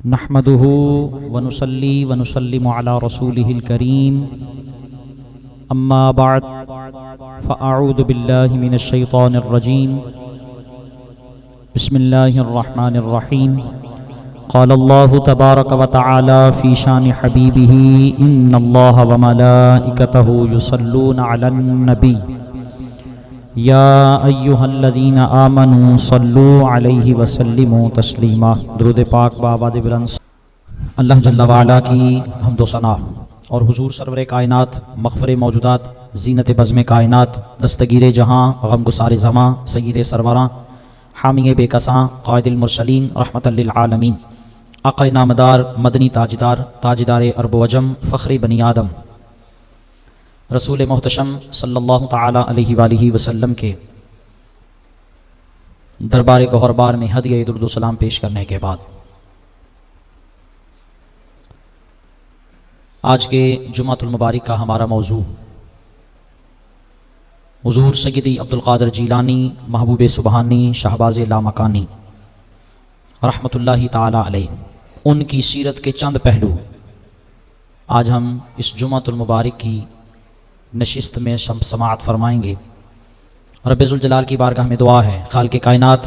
نحمده ونصلي ونسلم على رسوله الكريم اما بعد فاعوذ بالله من الشيطان الرجيم بسم الله الرحمن الرحيم قال الله تبارك وتعالى في شان حبيبه ان الله وملائكته يصلون على النبي یا ایہا الذین آمنوا صلوا علیہ وسلموا تسلیما۔ درود پاک بآواز بلند اللہ جل وعلا کی حمد و ثنا اور حضور سرور کائنات، مغفر موجودات، زینت بزم کائنات، دستگیر جہاں، غمگسار زماں، سید سروراں، حامی بے کساں، قائد المرسلین، رحمت للعالمین، آقا نامدار، مدنی تاجدار، تاجدار عرب و عجم، فخر بنی آدم، رسول محتشم صلی اللہ تعالی علیہ وآلہ وسلم کے دربار گوہربار میں ہدیہ درود و سلام پیش کرنے کے بعد آج کے جمعۃ المبارک کا ہمارا موضوع حضور سیدی عبدالقادر جیلانی محبوب سبحانی شہباز لامکانی رحمۃ اللہ تعالی علیہ، ان کی سیرت کے چند پہلو آج ہم اس جمعۃ المبارک کی نشست میں سماعت فرمائیں گے۔ رب ذوالجلال کی بارگاہ میں دعا ہے، خالق کائنات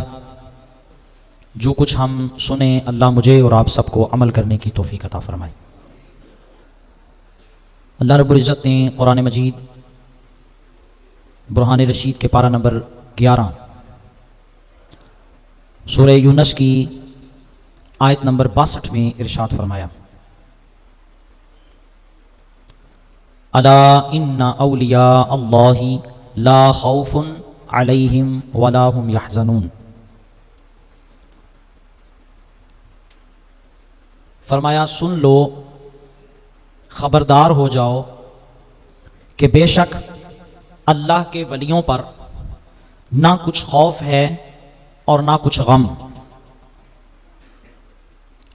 جو کچھ ہم سنیں اللہ مجھے اور آپ سب کو عمل کرنے کی توفیق عطا فرمائے۔ اللہ رب العزت نے قرآن مجید برہان رشید کے پارہ نمبر 11 سورہ یونس کی آیت نمبر 62 میں ارشاد فرمایا، الا ان اولیاء اللہ لا خوف علیہم ولا هم یحزنون۔ فرمایا سن لو، خبردار ہو جاؤ کہ بے شک اللہ کے ولیوں پر نہ کچھ خوف ہے اور نہ کچھ غم،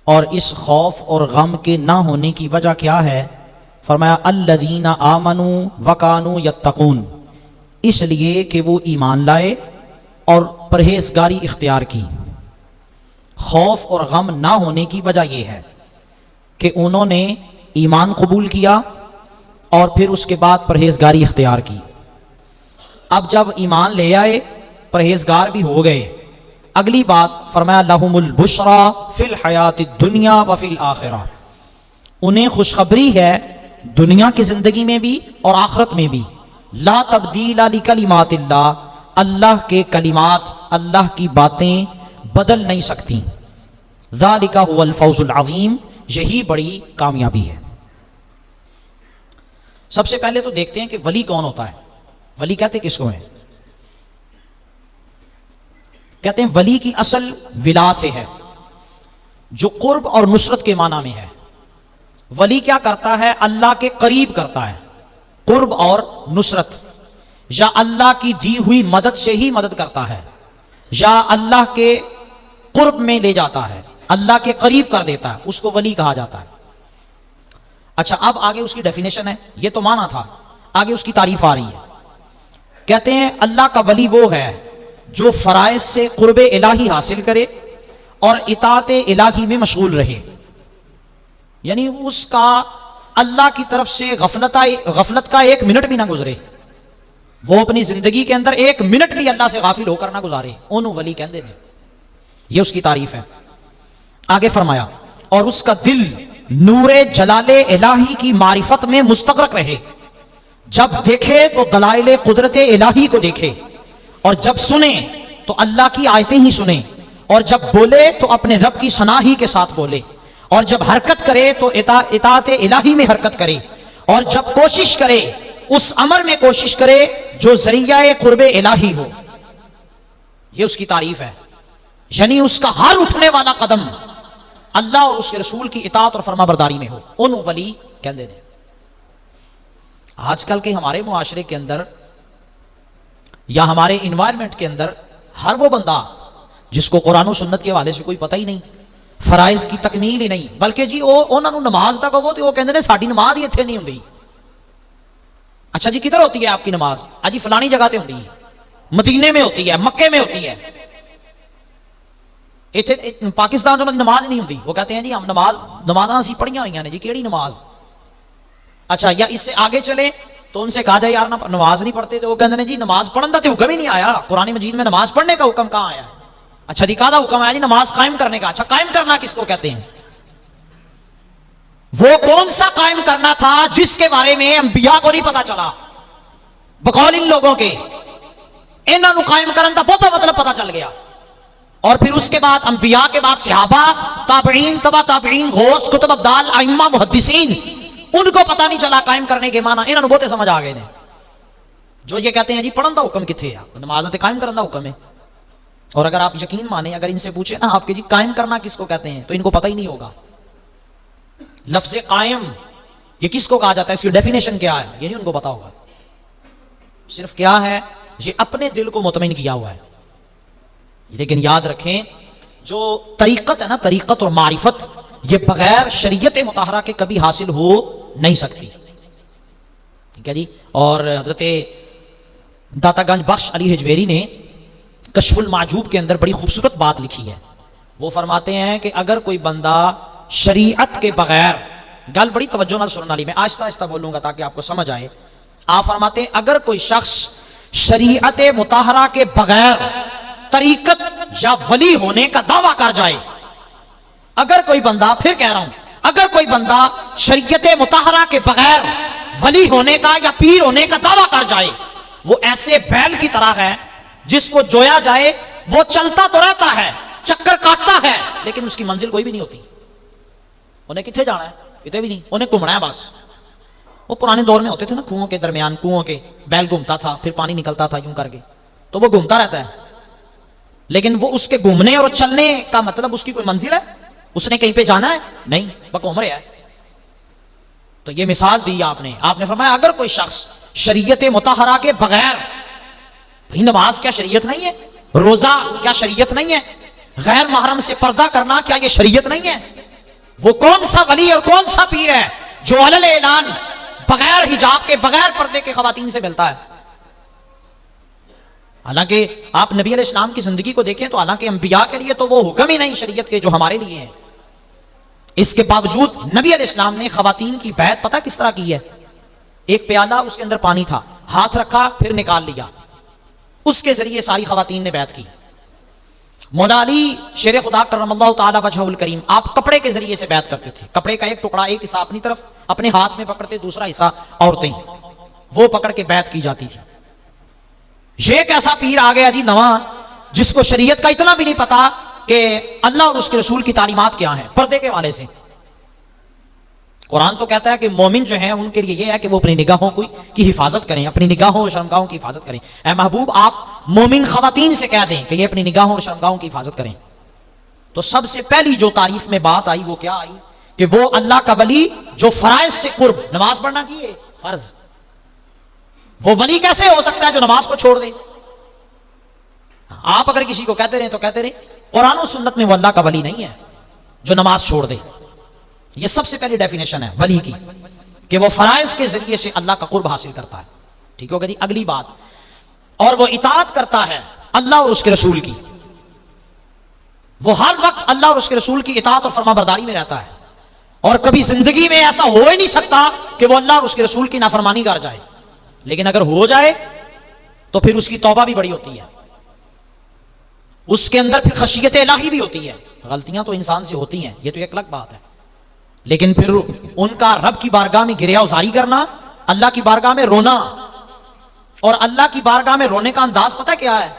اور اس خوف اور غم کے نہ ہونے کی وجہ کیا ہے؟ فرمایا الذین آمنوا وکانوا یتقون، اس لیے کہ وہ ایمان لائے اور پرہیزگاری اختیار کی۔ خوف اور غم نہ ہونے کی وجہ یہ ہے کہ انہوں نے ایمان قبول کیا اور پھر اس کے بعد پرہیزگاری اختیار کی۔ اب جب ایمان لے آئے، پرہیزگار بھی ہو گئے، اگلی بات فرمایا لہم البشریٰ فی الحیات الدنیا وفی الآخرہ، انہیں خوشخبری ہے دنیا کی زندگی میں بھی اور آخرت میں بھی، لا تبدیل لکلمات اللہ، اللہ کے کلمات، اللہ کی باتیں بدل نہیں سکتی۔ ذالک هو الفوز العظیم، یہی بڑی کامیابی ہے۔ سب سے پہلے تو دیکھتے ہیں کہ ولی کون ہوتا ہے۔ ولی کہتے کس کو ہیں؟ کہتے ہیں ولی کی اصل ولا سے ہے، جو قرب اور نصرت کے معنی میں ہے۔ ولی کیا کرتا ہے؟ اللہ کے قریب کرتا ہے، قرب اور نصرت، یا اللہ کی دی ہوئی مدد سے ہی مدد کرتا ہے، یا اللہ کے قرب میں لے جاتا ہے، اللہ کے قریب کر دیتا ہے، اس کو ولی کہا جاتا ہے۔ اچھا، اب آگے اس کی ڈیفینیشن ہے، یہ تو معنی تھا، آگے اس کی تعریف آ رہی ہے۔ کہتے ہیں اللہ کا ولی وہ ہے جو فرائض سے قرب الہی حاصل کرے اور اطاعت الہی میں مشغول رہے، یعنی اس کا اللہ کی طرف سے غفلت کا ایک منٹ بھی نہ گزرے، وہ اپنی زندگی کے اندر ایک منٹ بھی اللہ سے غافل ہو کر نہ گزارے، انہوں ولی کہندے ہیں۔ یہ اس کی تعریف ہے۔ آگے فرمایا اور اس کا دل نور جلال الہی کی معرفت میں مستغرق رہے، جب دیکھے تو دلائل قدرت الہی کو دیکھے، اور جب سنے تو اللہ کی آیتیں ہی سنے، اور جب بولے تو اپنے رب کی ثنا ہی کے ساتھ بولے، اور جب حرکت کرے تو اطاعت الہی میں حرکت کرے، اور جب کوشش کرے اس امر میں کوشش کرے جو ذریعہ قرب الہی ہو۔ یہ اس کی تعریف ہے، یعنی اس کا ہر اٹھنے والا قدم اللہ اور اس کے رسول کی اطاعت اور فرما برداری میں ہو، انہوں ولی کہندے ہیں۔ آج کل کے ہمارے معاشرے کے اندر یا ہمارے انوائرمنٹ کے اندر ہر وہ بندہ جس کو قرآن و سنت کے حوالے سے کوئی پتہ ہی نہیں، فرائض کی تکمیل ہی نہیں، بلکہ جی انہوں نے نماز دا کہو تو وہ کہندے نے ساڈی نماز ہی ایتھے نہیں ہوندی۔ اچھا جی کدھر ہوتی ہے آپ کی نماز؟ جی فلانی جگہ تے ہوندی ہے، مدینے میں ہوتی ہے، مکے میں ہوتی ہے۔ پاکستان جو نماز نہیں ہوتی، وہ کہتے ہیں جی ہم نمازاں اسی پڑھیاں ہوئی ہیں جی، کیڑی نماز؟ اچھا، یا اس سے آگے چلے تو ان سے کہا جائے یار نماز نہیں پڑھتے، تو وہ کہتے ہیں جی نماز پڑھن دا تے حکم ہی نہیں آیا، قرآن مجید میں نماز پڑھنے کا حکم کہاں آیا؟ اچھا جی کہا حکم آیا جی نماز قائم کرنے کا۔ اچھا قائم کرنا کس کو کہتے ہیں؟ وہ کون سا قائم کرنا تھا جس کے بارے میں انبیاء کو نہیں پتا چلا؟ بقول ان لوگوں کے انہوں نے قائم کرن دا بہت مطلب پتا چل گیا، اور پھر اس کے بعد انبیاء کے بعد صحابہ، تابعین، تبع تابعین، غوث، کتب ابدال، ائمہ، محدثین، ان کو پتا نہیں چلا قائم کرنے کے معنی، انہوں نے بہت سمجھ آ گئے نے جو یہ کہتے ہیں جی پڑھن دا حکم کتنے ہے، نماز تے قائم کرن دا حکم ہے۔ اور اگر آپ یقین مانیں، اگر ان سے پوچھیں نا آپ کے جی قائم کرنا کس کو کہتے ہیں، تو ان کو پتہ ہی نہیں ہوگا۔ لفظ قائم یہ کس کو کہا جاتا ہے، اس کی ڈیفینیشن کیا ہے، یہ نہیں ان کو پتا ہوگا۔ صرف کیا ہے، یہ اپنے دل کو مطمئن کیا ہوا ہے۔ لیکن یاد رکھیں جو طریقت ہے نا، طریقت اور معرفت، یہ بغیر شریعت مطہرہ کے کبھی حاصل ہو نہیں سکتی، ٹھیک ہے جی۔ اور حضرت داتا گنج بخش علی حجویری نے کشف المعجوب کے اندر بڑی خوبصورت بات لکھی ہے۔ وہ فرماتے ہیں کہ اگر کوئی بندہ شریعت کے بغیر، گل بڑی توجہ نال سننا لی، میں آہستہ آہستہ بولوں گا تاکہ آپ کو سمجھ آئے۔ آپ فرماتے ہیں اگر کوئی شخص شریعت مطہرہ کے بغیر طریقت یا ولی ہونے کا دعویٰ کر جائے، اگر کوئی بندہ، پھر کہہ رہا ہوں، اگر کوئی بندہ شریعت مطہرہ کے بغیر ولی ہونے کا یا پیر ہونے کا دعویٰ کر جائے، وہ ایسے بیل کی طرح ہے جس کو جویا جائے، وہ چلتا تو رہتا ہے، چکر کاٹتا ہے، لیکن اس کی منزل کوئی بھی نہیں ہوتی۔ انہیں کتنے جانا ہے؟ کتنے بھی نہیں، انہیں گھومنا ہے بس۔ وہ پرانے دور میں ہوتے تھے نا، کنوؤں کے درمیان، کنوؤں کے بیل گھومتا تھا، پھر پانی نکلتا تھا یوں کر کے، تو وہ گھومتا رہتا ہے، لیکن وہ اس کے گھومنے اور چلنے کا مطلب اس کی کوئی منزل ہے، اس نے کہیں پہ جانا ہے؟ نہیں، وہ گھوم رہا ہے۔ تو یہ مثال دی آپ نے فرمایا اگر کوئی شخص شریعت مطہرہ کے بغیر، بھئی نماز کیا شریعت نہیں ہے؟ روزہ کیا شریعت نہیں ہے؟ غیر محرم سے پردہ کرنا کیا یہ شریعت نہیں ہے؟ وہ کون سا ولی اور کون سا پیر ہے جو علل اعلان بغیر حجاب کے، بغیر پردے کے خواتین سے ملتا ہے؟ حالانکہ آپ نبی علیہ السلام کی زندگی کو دیکھیں تو حالانکہ انبیاء کے لیے تو وہ حکم ہی نہیں شریعت کے جو ہمارے لیے ہیں، اس کے باوجود نبی علیہ السلام نے خواتین کی بیعت پتہ کس طرح کی ہے؟ ایک پیالہ، اس کے اندر پانی تھا، ہاتھ رکھا پھر نکال لیا، اس کے ذریعے ساری خواتین نے بیعت کی۔ مولا علی شیر خدا کرم اللہ تعالی وجہہ الکریم، آپ کپڑے کے ذریعے سے بیعت کرتے تھے، کپڑے کا ایک ٹکڑا، ایک حصہ اپنی طرف اپنے ہاتھ میں پکڑتے، دوسرا حصہ عورتیں وہ پکڑ کے بیعت کی جاتی تھی۔ یہ ایک ایسا پیر آ گیا جی نواں، جس کو شریعت کا اتنا بھی نہیں پتا کہ اللہ اور اس کے رسول کی تعلیمات کیا ہیں پردے کے حوالے سے۔ قرآن تو کہتا ہے کہ مومن جو ہیں ان کے لیے یہ ہے کہ وہ اپنی نگاہوں کی حفاظت کریں، اپنی نگاہوں اور شرمگاہوں کی حفاظت کریں۔ اے محبوب آپ مومن خواتین سے کہہ دیں کہ یہ اپنی نگاہوں اور شرمگاہوں کی حفاظت کریں۔ تو سب سے پہلی جو تعریف میں بات آئی وہ کیا آئی کہ وہ اللہ کا ولی جو فرائض سے قرب، نماز پڑھنا کی ہے فرض، وہ ولی کیسے ہو سکتا ہے جو نماز کو چھوڑ دے؟ آپ اگر کسی کو کہتے رہے تو کہتے رہے، قرآن و سنت میں وہ اللہ کا ولی نہیں ہے جو نماز چھوڑ دے۔ یہ سب سے پہلی ڈیفینیشن ہے ولی کی کہ وہ فرائض کے ذریعے سے اللہ کا قرب حاصل کرتا ہے، ٹھیک ہوگا جی۔ اگلی بات، اور وہ اطاعت کرتا ہے اللہ اور اس کے رسول کی، وہ ہر وقت اللہ اور اس کے رسول کی اطاعت اور فرما برداری میں رہتا ہے، اور کبھی زندگی میں ایسا ہو ہی نہیں سکتا کہ وہ اللہ اور اس کے رسول کی نافرمانی کر جائے، لیکن اگر ہو جائے تو پھر اس کی توبہ بھی بڑی ہوتی ہے، اس کے اندر پھر خشیت الہی بھی ہوتی ہے۔ غلطیاں تو انسان سے ہوتی ہیں، یہ تو ایک الگ بات ہے، لیکن پھر ان کا رب کی بارگاہ میں گریہ ازاری کرنا، اللہ کی بارگاہ میں رونا، اور اللہ کی بارگاہ میں رونے کا انداز پتہ کیا ہے؟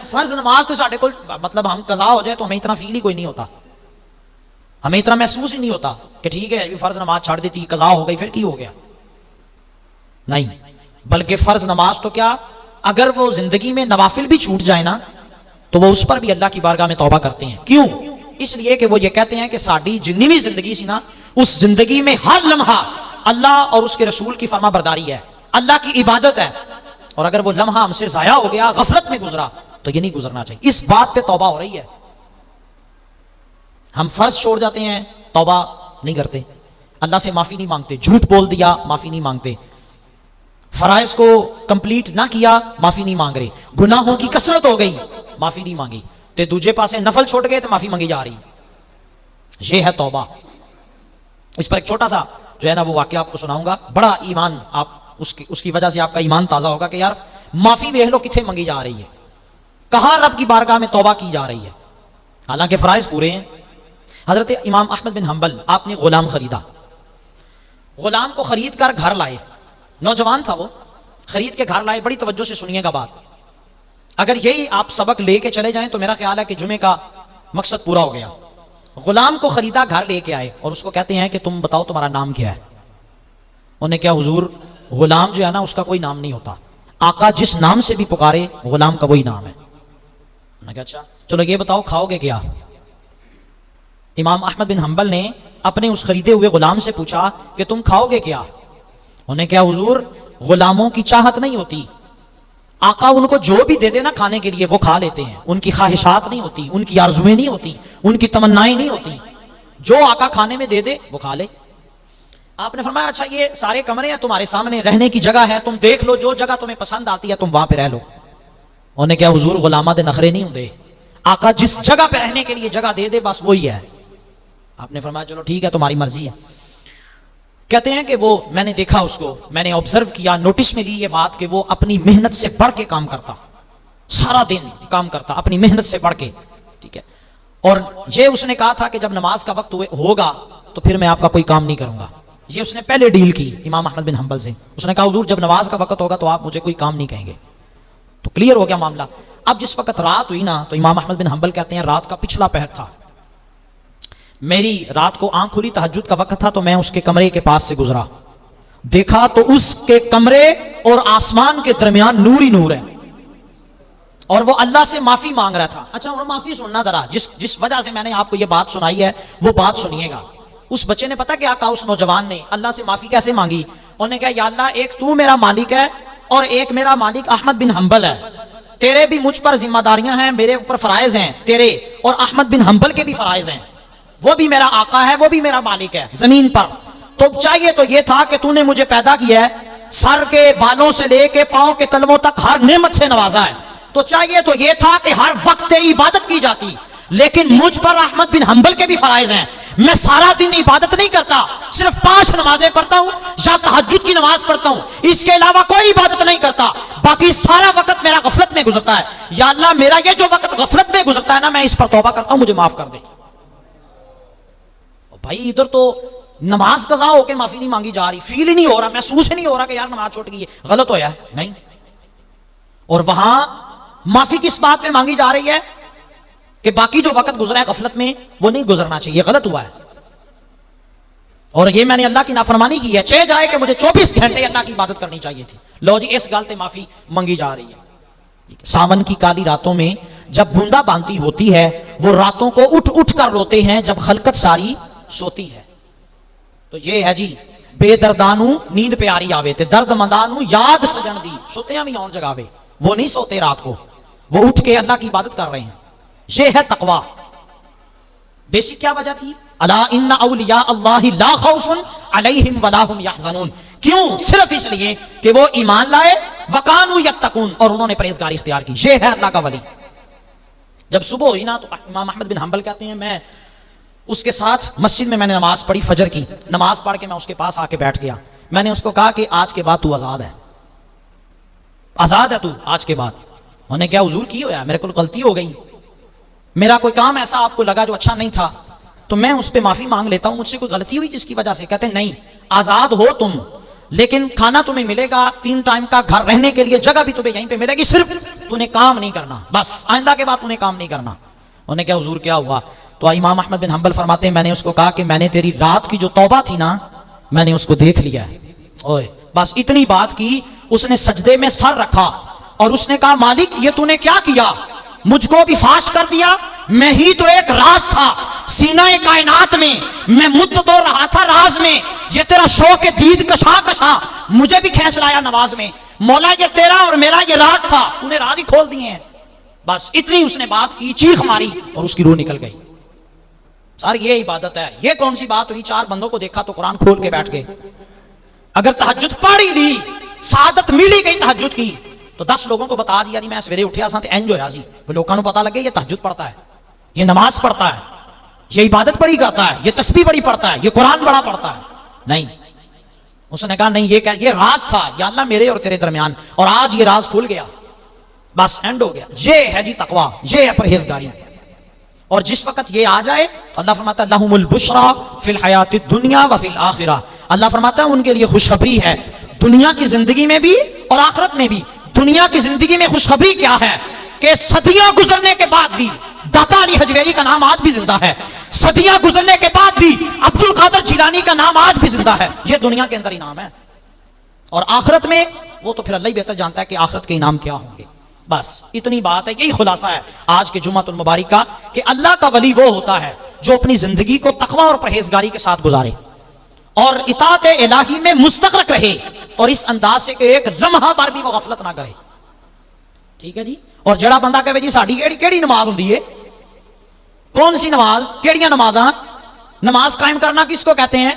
فرض نماز تو ساڑھے کو مطلب ہم قضا ہو جائے تو ہمیں اتنا فیل ہی کوئی نہیں ہوتا، ہمیں اتنا محسوس ہی نہیں ہوتا کہ ٹھیک ہے فرض نماز چھاڑ دیتی، قضا ہو گئی، پھر کی ہو گیا؟ نہیں، بلکہ فرض نماز تو کیا، اگر وہ زندگی میں نوافل بھی چھوٹ جائے نا تو وہ اس پر بھی اللہ کی بارگاہ میں توبہ کرتے ہیں۔ کیوں؟ اس لیے کہ وہ یہ کہتے ہیں کہ ساڑھی جتنی بھی زندگی سی نا، اس زندگی میں ہر لمحہ اللہ اور اس کے رسول کی فرما برداری ہے، اللہ کی عبادت ہے، اور اگر وہ لمحہ ہم سے ضائع ہو گیا، غفلت میں گزرا، تو یہ نہیں گزرنا چاہیے۔ اس بات پہ توبہ ہو رہی ہے۔ ہم فرض چھوڑ جاتے ہیں، توبہ نہیں کرتے، اللہ سے معافی نہیں مانگتے، جھوٹ بول دیا معافی نہیں مانگتے، فرائض کو کمپلیٹ نہ کیا معافی نہیں مانگ رہے، گناہوں کی کثرت ہو گئی معافی نہیں مانگی، تے دوجے پاسے نفل چھوٹ گئے تو معافی منگی جا رہی. یہ ہے توبہ. اس پر ایک چھوٹا سا جو ہے نا وہ واقعہ آپ کو سناؤں گا. بڑا ایمان آپ اس کی وجہ سے آپ کا ایمان تازہ ہوگا کہ یار معافی دیکھ لو کتنے منگی جا رہی ہے, کہاں رب کی بارگاہ میں توبہ کی جا رہی ہے, حالانکہ فرائض پورے ہیں. حضرت امام احمد بن حنبل, آپ نے غلام خریدا, غلام کو خرید کر گھر لائے, نوجوان تھا وہ, خرید کے گھر لائے. بڑی توجہ سے سنیے گا بات, اگر یہی آپ سبق لے کے چلے جائیں تو میرا خیال ہے کہ جمعے کا مقصد پورا ہو گیا. غلام کو خریدا, گھر لے کے آئے اور اس کو کہتے ہیں کہ تم بتاؤ تمہارا نام کیا ہے. انہوں نے کیا حضور غلام جو ہے نا اس کا کوئی نام نہیں ہوتا, آقا جس نام سے بھی پکارے غلام کا وہی نام ہے. انہوں نے کہا اچھا چلو یہ بتاؤ کھاؤ گے کیا. امام احمد بن حنبل نے اپنے اس خریدے ہوئے غلام سے پوچھا کہ تم کھاؤ گے کیا. انہوں نے کیا حضور غلاموں کی چاہت نہیں ہوتی, آقا ان کو جو بھی دے دے نا کھانے کے لیے وہ کھا لیتے ہیں, ان کی خواہشات نہیں ہوتی, ان کی آرزویں نہیں ہوتی, ان کی تمنائیں نہیں ہوتی, جو آقا کھانے میں دے دے وہ کھا لے. آپ نے فرمایا اچھا یہ سارے کمرے ہیں تمہارے سامنے, رہنے کی جگہ ہے, تم دیکھ لو جو جگہ تمہیں پسند آتی ہے تم وہاں پہ رہ لو. انہوں نے کیا حضور غلامہ دے نخرے نہیں ہوندے, آقا جس جگہ پہ رہنے کے لیے جگہ دے دے بس وہی ہے. آپ نے فرمایا چلو ٹھیک ہے تمہاری مرضی ہے. کہتے ہیں کہ وہ میں نے دیکھا اس کو, میں نے آبزرو کیا, نوٹس میں لی یہ بات کہ وہ اپنی محنت سے بڑھ کے کام کرتا, سارا دن کام کرتا اپنی محنت سے بڑھ کے, ٹھیک ہے. اور یہ اس نے کہا تھا کہ جب نماز کا وقت ہوگا تو پھر میں آپ کا کوئی کام نہیں کروں گا. یہ اس نے پہلے ڈیل کی امام احمد بن حنبل سے. اس نے کہا حضور جب نماز کا وقت ہوگا تو آپ مجھے کوئی کام نہیں کہیں گے. تو کلیئر ہو گیا معاملہ. اب جس وقت رات ہوئی نا تو امام احمد بن حنبل کہتے ہیں رات کا پچھلا پہر تھا, میری رات کو آنکھ کھلی, تہجد کا وقت تھا, تو میں اس کے کمرے کے پاس سے گزرا, دیکھا تو اس کے کمرے اور آسمان کے درمیان نور ہی نور ہے, اور وہ اللہ سے معافی مانگ رہا تھا. اچھا اور معافی سننا ذرا, جس وجہ سے میں نے آپ کو یہ بات سنائی ہے وہ بات سنیے گا. اس بچے نے پتا کیا کہا, اس نوجوان نے اللہ سے معافی کیسے مانگی. انہوں نے کہا یا اللہ ایک تو میرا مالک ہے اور ایک میرا مالک احمد بن حنبل ہے, تیرے بھی مجھ پر ذمہ داریاں ہیں, میرے اوپر فرائض ہیں تیرے, اور احمد بن حنبل کے بھی فرائض ہیں, وہ بھی میرا آقا ہے, وہ بھی میرا مالک ہے زمین پر. تو چاہیے تو یہ تھا کہ تو نے مجھے پیدا کیا ہے, سر کے بالوں سے لے کے پاؤں کے تلووں تک ہر نعمت سے نوازا ہے, تو چاہیے تو یہ تھا کہ ہر وقت تیری عبادت کی جاتی, لیکن مجھ پر احمد بن حنبل کے بھی فرائض ہیں. میں سارا دن عبادت نہیں کرتا, صرف 5 نمازیں پڑھتا ہوں یا تہجد کی نماز پڑھتا ہوں, اس کے علاوہ کوئی عبادت نہیں کرتا, باقی سارا وقت میرا غفلت میں گزرتا ہے. یا اللہ میرا یہ جو وقت غفلت میں گزرتا ہے نا, میں اس پر توبہ کرتا ہوں, مجھے معاف کر دے. بھائی ادھر تو نماز قضا ہو کے معافی نہیں مانگی جا رہی, فیل ہی نہیں ہو رہا, محسوس ہی نہیں ہو رہا کہ یار نماز چھوٹ گئی ہے, غلط ہوا ہے نہیں. اور وہاں معافی کس بات پہ مانگی جا رہی ہے کہ باقی جو وقت گزرا ہے غفلت میں وہ نہیں گزرنا چاہیے, غلط ہوا ہے. اور یہ میں نے اللہ کی نافرمانی کی ہے, 6 جائے کہ مجھے 24 گھنٹے اللہ کی عبادت کرنی چاہیے تھی. لو جی اس گل تے معافی منگی جا رہی ہے. ساون کی کالی راتوں میں جب بوندا باندھی ہوتی ہے, وہ راتوں کو اٹھ اٹھ کر روتے ہیں جب خلقت ساری سوتی ہے. تو یہ ہے جی بے دردانو نیند پیاری آوے تے درد مندانو یاد سجن دی, سوتے ہیں بھی آن جگاوے, وہ نہیں سوتے رات کو, وہ اٹھ کے اللہ کی عبادت کر رہے ہیں. یہ ہے تقوی. بیسک کیا وجہ تھی, الا ان اولیاء اللہ لا خوف علیہم ولا هم یحزنون. کیوں, صرف اس لیے کہ وہ ایمان لائے, وکانوا یتقون, اور انہوں نے پرہیزگاری اختیار کی. یہ ہے اللہ کا ولی. جب صبح ہوئی نا تو امام احمد بن حنبل کہتے ہیں میں اس کے ساتھ مسجد میں نے نماز پڑھی, فجر کی نماز پڑھ کے میں اس کے پاس آ کے بیٹھ گیا. میں نے اس کو کہا کہ آج کے بعد تو آزاد ہے, آزاد ہے تو آج کے بعد. انہوں نے کیا حضور کی ہوا, میرے کو غلطی ہو گئی, میرا کوئی کام ایسا آپ کو لگا جو اچھا نہیں تھا تو میں اس پہ معافی مانگ لیتا ہوں, مجھ سے کوئی غلطی ہوئی جس کی وجہ سے. کہتے ہیں نہیں, آزاد ہو تم, لیکن کھانا تمہیں ملے گا, 3 ٹائم کا گھر رہنے کے لیے جگہ بھی تمہیں یہیں پہ ملے گی, صرف تو نے کام نہیں کرنا, بس آئندہ کے بعد تو نے کام نہیں کرنا. انہوں نے کہا حضور کیا ہوا, تو امام احمد بن حنبل فرماتے ہیں میں نے اس کو کہا کہ میں نے تیری رات کی جو توبہ تھی نا میں نے اس کو دیکھ لیا ہے. اوئے بس اتنی بات کی, اس نے سجدے میں سر رکھا اور اس نے کہا مالک یہ تو نے کیا کیا, مجھ کو بھی فاش کر دیا, میں ہی تو ایک راز تھا سینہ کائنات میں, میں مد تو رہا تھا راز میں, یہ تیرا شوق دید کشاں کشاں مجھے بھی کھینچ لایا نواز میں, مولا یہ تیرا اور میرا یہ راز تھا, تو نے راز ہی کھول دیے ہیں. بس اتنی اس نے بات کی, چیخ ماری اور اس کی روح نکل گئی. سر یہ عبادت ہے, یہ کون سی بات ہوئی, 4 بندوں کو دیکھا تو قرآن کھول کے بیٹھ گئے. اگر تہجد پڑھی لی, سعادت ملی گئی تہجد کی, تو 10 لوگوں کو بتا دیا جی میں سویرے اٹھیا سا تے انج ہویا سی، لوگوں کو پتا لگے یہ تہجد پڑھتا ہے، یہ نماز پڑھتا ہے، یہ عبادت بڑی کرتا ہے، یہ تسبیح بڑی پڑھتا ہے، یہ قرآن بڑا پڑھتا ہے. نہیں، اس نے کہا نہیں، یہ راز تھا یا اللہ میرے اور تیرے درمیان، اور آج یہ راز کھل گیا، بس اینڈ ہو گیا. یہ ہے جی تقویٰ، یہ ہے پرہیزگاری. اور جس وقت یہ آ جائے تو اللہ فرماتا ہے لہم البشریٰ فی الحیات الدنیا وفی الآخرہ، اللہ فرماتا ہے ان کے لیے خوشخبری ہے دنیا کی زندگی میں بھی اور آخرت میں بھی. دنیا کی زندگی میں خوشخبری کیا ہے کہ صدیاں گزرنے کے بعد بھی داتا علی حجویری کا نام آج بھی زندہ ہے، صدیاں گزرنے کے بعد بھی عبد القادر جیلانی کا نام آج بھی زندہ ہے. یہ دنیا کے اندر انعام ہے. اور آخرت میں وہ تو پھر اللہ ہی بہتر جانتا ہے کہ آخرت کے انعام کیا ہوں گے. بس اتنی بات ہے، یہی خلاصہ ہے آج کے جمعۃ المبارک کا کہ اللہ کا ولی وہ ہوتا ہے جو اپنی زندگی کو تقویٰ اور پرہیزگاری کے ساتھ گزارے اور اطاعت الہی میں مستغرق رہے، اور اس انداز سے کہ ایک لمحہ بار بھی وہ غفلت نہ کرے. ٹھیک ہے جی. اور جڑا بندہ کہے جی ساڈی کیڑی نماز ہوندی ہے، کون سی نماز، کیڑیاں نمازاں، نماز قائم کرنا کس کو کہتے ہیں،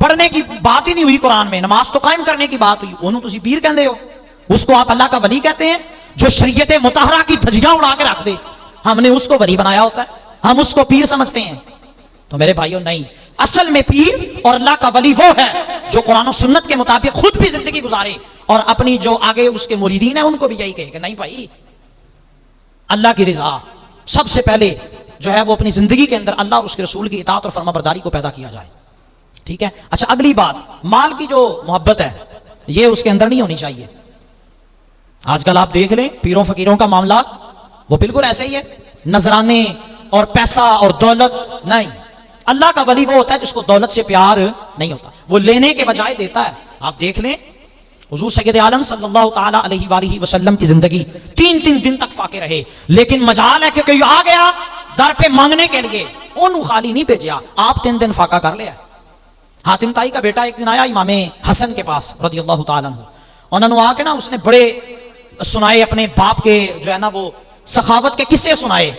پڑھنے کی بات ہی نہیں ہوئی قرآن میں، نماز تو قائم کرنے کی بات ہوئی، انہوں تسی پیر کہندے ہو، اس کو آپ اللہ کا ولی کہتے ہیں جو شریعت مطہرہ کی دھجیاں اڑا کے رکھ دے. ہم نے اس کو ولی بنایا ہوتا ہے، ہم اس کو پیر سمجھتے ہیں. تو میرے بھائیوں نہیں، اصل میں پیر اور اللہ کا ولی وہ ہے جو قرآن و سنت کے مطابق خود بھی زندگی گزارے اور اپنی جو آگے اس کے مریدین ہیں ان کو بھی یہی کہے کہ نہیں بھائی، اللہ کی رضا سب سے پہلے جو ہے وہ اپنی زندگی کے اندر اللہ اور اس کے رسول کی اطاعت اور فرما برداری کو پیدا کیا جائے. ٹھیک ہے. اچھا اگلی بات، مال کی جو محبت ہے یہ اس کے اندر نہیں ہونی چاہیے. آج کل آپ دیکھ لیں پیروں فقیروں کا معاملہ وہ بالکل ایسے ہی ہے، نذرانے اور پیسہ اور دولت نہیں. اللہ کا ولی وہ ہوتا ہے جس کو دولت سے پیار نہیں ہوتا، وہ لینے کے بجائے دیتا ہے. آپ دیکھ لیں حضور سید عالم صلی اللہ تعالی علیہ وآلہ وسلم کی زندگی 3 دن تک فاقے رہے، لیکن مجال ہے کہ کوئی آ گیا در پہ مانگنے کے لیے انہوں خالی نہیں بھیجیا، آپ 3 دن فاقہ کر لیا. حاتم طائی کا بیٹا ایک دن آیا امام حسن کے پاس رضی اللہ تعالیٰ عنہ، انہوں نے آ کے نا اس نے بڑے سنائے اپنے باپ کے جو ہے نا وہ سخاوت کے قصے سنائے.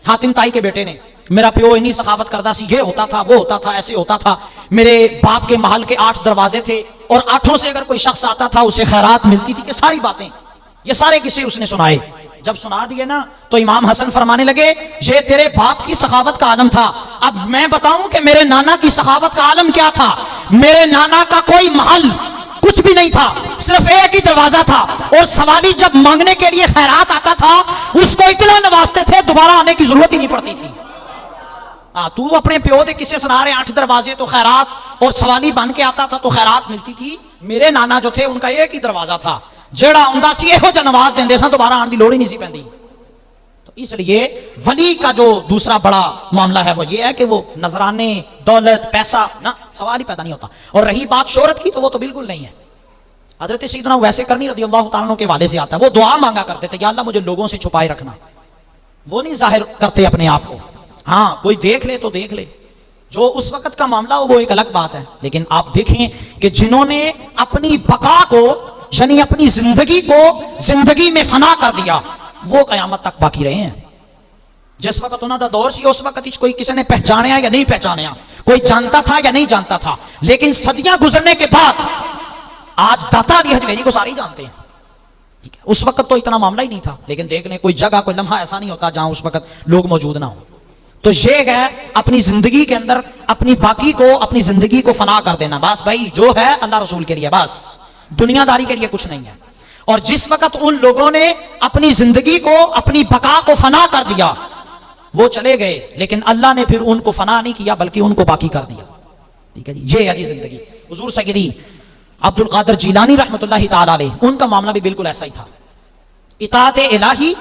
حاتم طائی کے بیٹے نے، میرا پیو انی سخاوت کرتا سی، یہ ہوتا تھا وہ ہوتا تھا ایسے ہوتا تھا، میرے باپ کے محل کے 8 دروازے تھے اور 8 سے اگر کوئی شخص آتا تھا اسے خیرات ملتی تھی. کہ ساری باتیں، یہ سارے قصے اس نے سنائے. جب سنا دیے نا تو امام حسن فرمانے لگے یہ تیرے باپ کی سخاوت کا عالم تھا، اب میں بتاؤں کہ میرے نانا کی سخاوت کا عالم کیا تھا. میرے نانا کا کوئی محل کچھ بھی نہیں تھا، صرف ایک ہی دروازہ تھا، اور سوالی جب مانگنے کے لیے خیرات آتا تھا اس کو اتنا نوازتے تھے دوبارہ آنے کی ضرورت ہی نہیں پڑتی تھی. تو اپنے پیو دے کسے سنا رہے 8 دروازے تو خیرات، اور سوالی بن کے آتا تھا تو خیرات ملتی تھی. میرے نانا جو تھے ان کا ایک ہی دروازہ تھا، جیڑا ہوندا سی ایہو جا نواز دیندے سن دوبارہ آن دی لوڑ ہی نہیں سی پیندی. تو اس لیے ولی کا جو دوسرا بڑا معاملہ ہے وہ یہ ہے کہ وہ نذرانے، دولت، پیسہ نہ سوال ہی پیدا نہیں ہوتا. اور رہی بات شہرت کی تو وہ تو بالکل نہیں ہے. حضرت سیدنا ویسے کرنی رضی اللہ تعالیٰ عنہ کے والے سے آتا ہے، وہ دعا مانگا کرتے تھے یا اللہ مجھے لوگوں سے چھپائے رکھنا. وہ نہیں ظاہر کرتے اپنے آپ کو، ہاں کوئی دیکھ لے تو دیکھ لے، جو اس وقت کا معاملہ ہو وہ ایک الگ بات ہے. لیکن آپ دیکھیں کہ جنہوں نے اپنی بقا کو یعنی اپنی زندگی کو زندگی میں فنا کر دیا وہ قیامت تک باقی رہے ہیں. جس وقت انہوں دا دور سی اس وقت کوئی کسی نے پہچانیا یا نہیں پہچانیا، کوئی جانتا تھا یا نہیں جانتا تھا، لیکن صدیاں گزرنے کے بعد آج داتا علی حجویری کو سارے جانتے ہیں. اس وقت تو اتنا معاملہ ہی نہیں تھا، لیکن دیکھ لیں کوئی جگہ کوئی لمحہ ایسا نہیں ہوتا جہاں اس وقت لوگ موجود نہ ہوں. تو یہ ہے اپنی زندگی کے اندر اپنی باقی کو، اپنی زندگی کو فنا کر دینا. بس بھائی جو ہے اللہ رسول کے لیے، بس دنیا داری کے لیے کچھ نہیں ہے. اور جس وقت ان لوگوں نے اپنی زندگی کو، اپنی بقا کو فنا کر دیا وہ چلے گئے، لیکن اللہ نے پھر ان کو فنا نہیں کیا بلکہ ان کو باقی کر دیا. ٹھیک ہے جی، یہ ہے جی زندگی. حضور سیدی عبد القادر جیلانی رحمۃ اللہ تعالی علیہ ان کا معاملہ بھی بالکل ایسا ہی تھا، اطاعت الہی.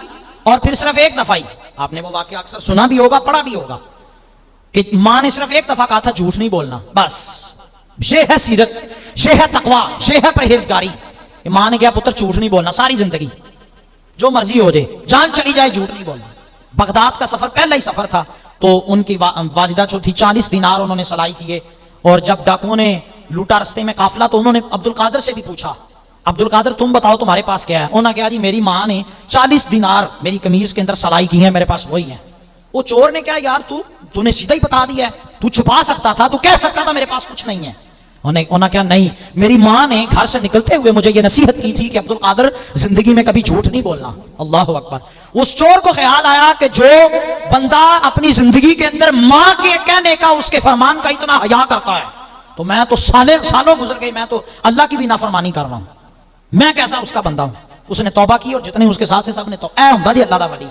اور پھر صرف ایک دفعہ ہی، آپ نے وہ واقعہ اکثر سنا بھی ہوگا پڑھا بھی ہوگا کہ ماں نے صرف ایک دفعہ کہا تھا جھوٹ نہیں بولنا. بس یہ ہے سیرت، یہ ہے تقویٰ، یہ ہے پرہیزگاری. ماں نے کہا پتر جھوٹ نہیں بولنا ساری زندگی، جو مرضی ہو جائے، جان چلی جائے جھوٹ نہیں بولنا. بغداد کا سفر پہلا ہی سفر تھا، تو ان کی والدہ جو تھی 40 دینار انہوں نے سلائی کیے، اور جب ڈاکوؤں نے لوٹا رستے میں قافلہ تو انہوں نے عبد القادر سے بھی پوچھا عبد القادر تم بتاؤ تمہارے پاس کیا ہے. انہوں نے کہا جی میری ماں نے 40 دینار میری قمیض کے اندر سلائی کی ہے، میرے پاس وہی ہے. وہ چور نے کہا یار تو نے سیدھا ہی بتا دیا ہے، تو چھپا سکتا تھا، تو کہہ سکتا تھا میرے پاس کچھ نہیں ہے. ہونا کیا نہیں. میری ماں نے گھر سے نکلتے ہوئے مجھے یہ نصیحت کی تھی کہ عبد القادر زندگی میں کبھی جھوٹ نہیں بولنا. اللہ اکبر. اس چور کو خیال آیا کہ جو بندہ اپنی زندگی کے اندر ماں کے کہنے کا، اس کے فرمان کا اتنا حیا کرتا ہے، تو میں تو سالوں گزر گئی، میں تو اللہ کی بھی نافرمانی کر رہا ہوں، میں کیسا اس کا بندہ ہوں. اس نے توبہ کی اور جتنے اس کے ساتھ سے سب نے تو اے ہوں دی اللہ دا ولی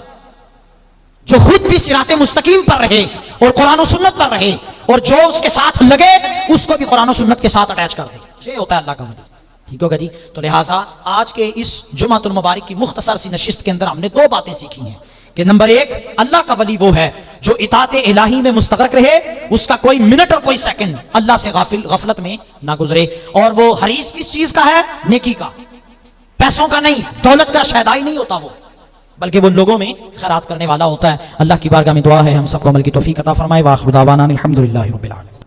جو خود بھی صراط مستقیم پر رہے اور قرآن و سنت پر رہے، اور جو اس کے ساتھ لگے اس کو بھی قرآن و سنت کے ساتھ اٹیچ کر دے. یہ ہوتا ہے اللہ کا ولی. ٹھیک ہوگا جی. تو لہٰذا آج کے اس جمعۃ المبارک کی مختصر سی نشست کے اندر ہم نے 2 باتیں سیکھی ہیں کہ نمبر 1، اللہ کا ولی وہ ہے جو اطاعت الہی میں مستغرق رہے، اس کا کوئی منٹ اور کوئی سیکنڈ اللہ سے غفلت میں نہ گزرے. اور وہ حریص کس چیز کا ہے؟ نیکی کا، پیسوں کا نہیں، دولت کا شیدائی نہیں ہوتا وہ، بلکہ وہ لوگوں میں خیرات کرنے والا ہوتا ہے. اللہ کی بارگاہ میں دعا ہے ہم سب کو عمل کی توفیق عطا فرمائے. وآخر دعوانا الحمدللہ رب العالمین.